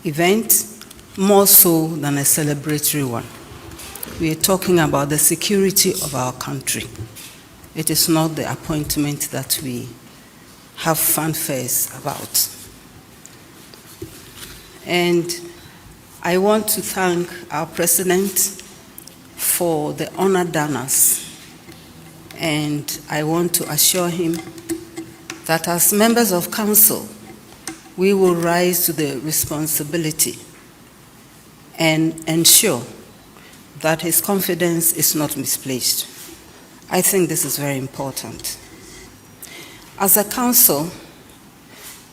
event, more so than a celebratory one. We are talking about the security of our country. It is not the appointment that we have fanfares about. And I want to thank our president for the honor done us. And I want to assure him that as members of council, we will rise to the responsibility and ensure that his confidence is not misplaced. I think this is very important. As a council,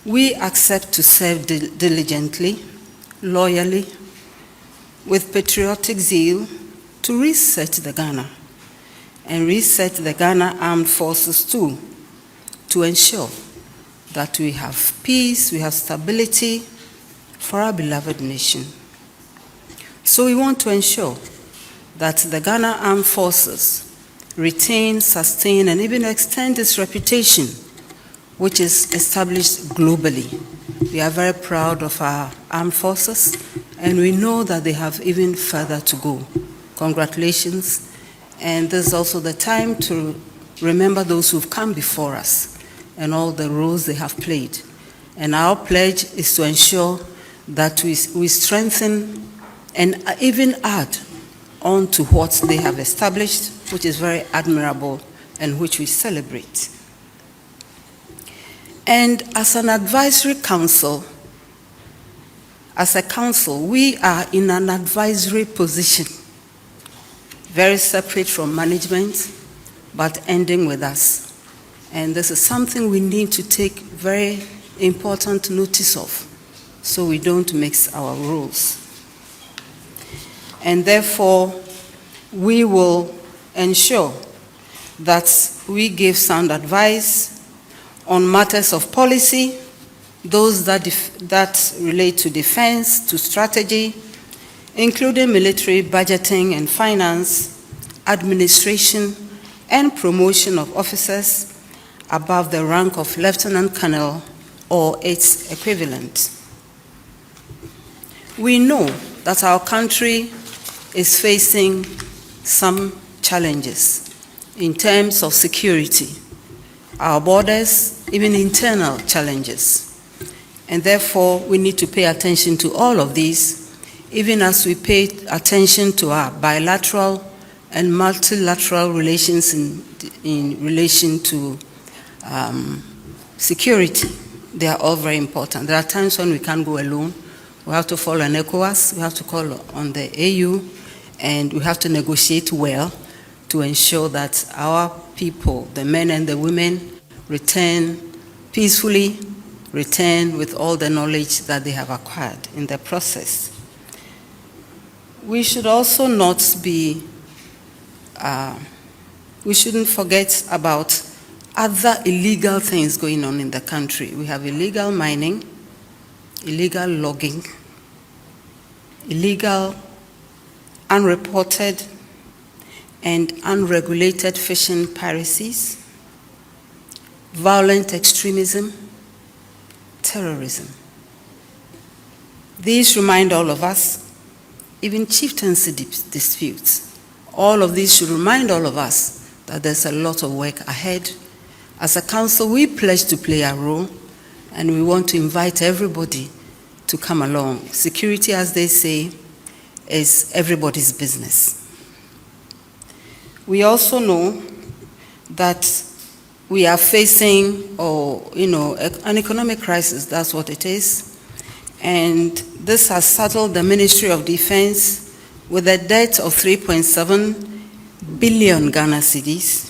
we accept to serve diligently, loyally, with patriotic zeal to reset the Ghana and reset the Ghana Armed Forces too, to ensure that we have peace, we have stability for our beloved nation. So we want to ensure that the Ghana Armed Forces retain, sustain, and even extend its reputation, which is established globally. We are very proud of our armed forces, and we know that they have even further to go. Congratulations. And this is also the time to remember those who've come before us and all the roles they have played. And our pledge is to ensure that we strengthen and even add on to what they have established, which is very admirable and which we celebrate. And as an advisory council, as a council, we are in an advisory position, very separate from management, but ending with us. And this is something we need to take very important notice of, so we don't mix our roles. And therefore, we will ensure that we give sound advice on matters of policy, those that relate to defense, to strategy, including military budgeting and finance, administration, and promotion of officers above the rank of lieutenant colonel or its equivalent. We know that our country is facing some challenges in terms of security, our borders, even internal challenges. And therefore, we need to pay attention to all of these, even as we pay attention to our bilateral and multilateral relations in relation to security. They are all very important. There are times when we can't go alone. We have to follow an ECOWAS, we have to call on the AU, and we have to negotiate well to ensure that our people, the men and the women, return peacefully, return with all the knowledge that they have acquired in the process. We should also not be, we shouldn't forget about other illegal things going on in the country. We have illegal mining, illegal logging, illegal, unreported, and unregulated fishing piracies, violent extremism, terrorism. These remind all of us, even chieftaincy disputes. All of these should remind all of us that there's a lot of work ahead. As a council, we pledge to play a role, and we want to invite everybody to come along. Security, as they say, is everybody's business. We also know that we are facing, an economic crisis. That's what it is. And this has saddled the Ministry of Defense with a debt of 3.7 billion Ghana cedis,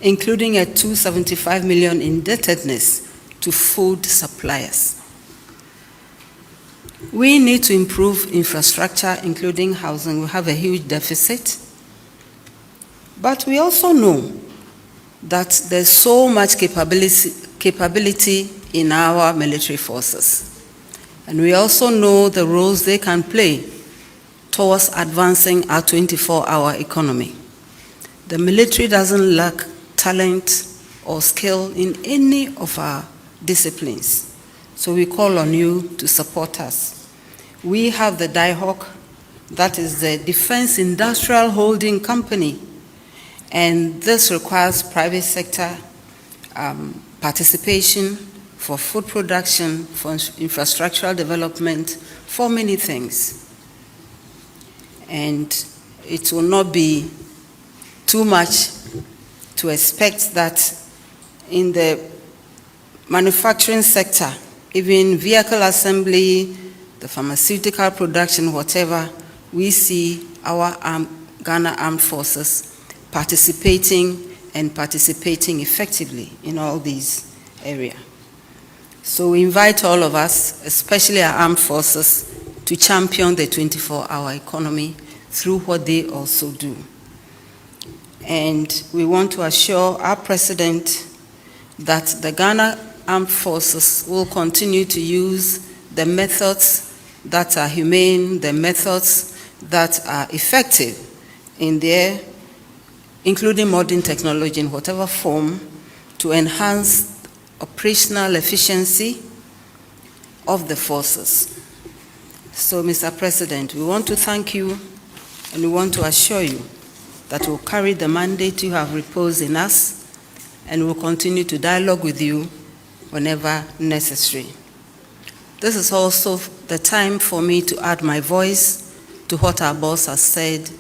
including a 275 million indebtedness to food suppliers. We need to improve infrastructure, including housing. We have a huge deficit. But we also know that there's so much capability in our military forces. And we also know the roles they can play towards advancing our 24-hour economy. The military doesn't lack talent or skill in any of our disciplines. So we call on you to support us. We have the DIHOC, that is the Defense Industrial Holding Company, and this requires private sector participation for food production, for infrastructural development, for many things. And it will not be too much to expect that in the manufacturing sector, even vehicle assembly, the pharmaceutical production, whatever, we see our Ghana Armed Forces participating effectively in all these areas. So we invite all of us, especially our armed forces, to champion the 24-hour economy through what they also do. And we want to assure our president that the Ghana Armed Forces will continue to use the methods that are humane, the methods that are effective in their, including modern technology in whatever form, to enhance operational efficiency of the forces. So, Mr. President, we want to thank you and we want to assure you that we'll carry the mandate you have reposed in us and we'll continue to dialogue with you whenever necessary. This is also the time for me to add my voice to what our boss has said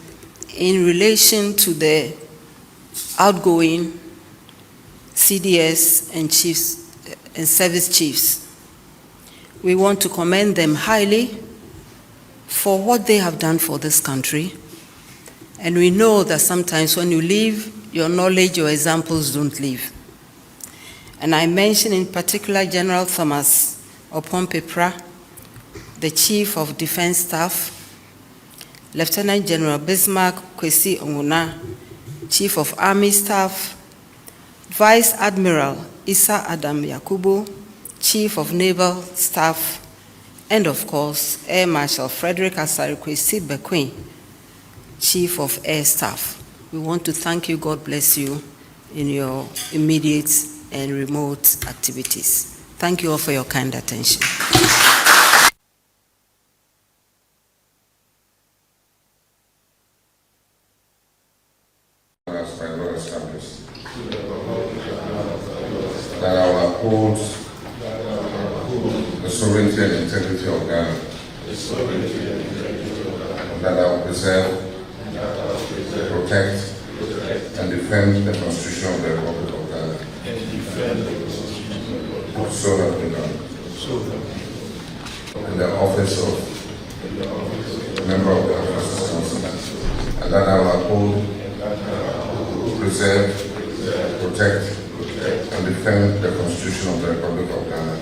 in relation to the outgoing CDS and chiefs and service chiefs. We want to commend them highly for what they have done for this country. And we know that sometimes when you leave, your knowledge, your examples don't leave. And I mention in particular General Thomas Opompepra, the Chief of Defense Staff, Lieutenant General Bismarck Kwesi Onguna, Chief of Army Staff, Vice Admiral Issa Adam Yakubu, Chief of Naval Staff, and of course, Air Marshal Frederick Asari Kwesi Bequin, Chief of Air Staff. We want to thank you, God bless you, in your immediate and remote activities. Thank you all for your kind attention. That I will uphold the sovereignty and integrity of Ghana. That I will preserve, protect, and defend the Constitution of the Republic of Ghana. So help me God. In the office of member of the Office Council. And that I will uphold, preserve, protect, and defend the Constitution of the Republic of Ghana.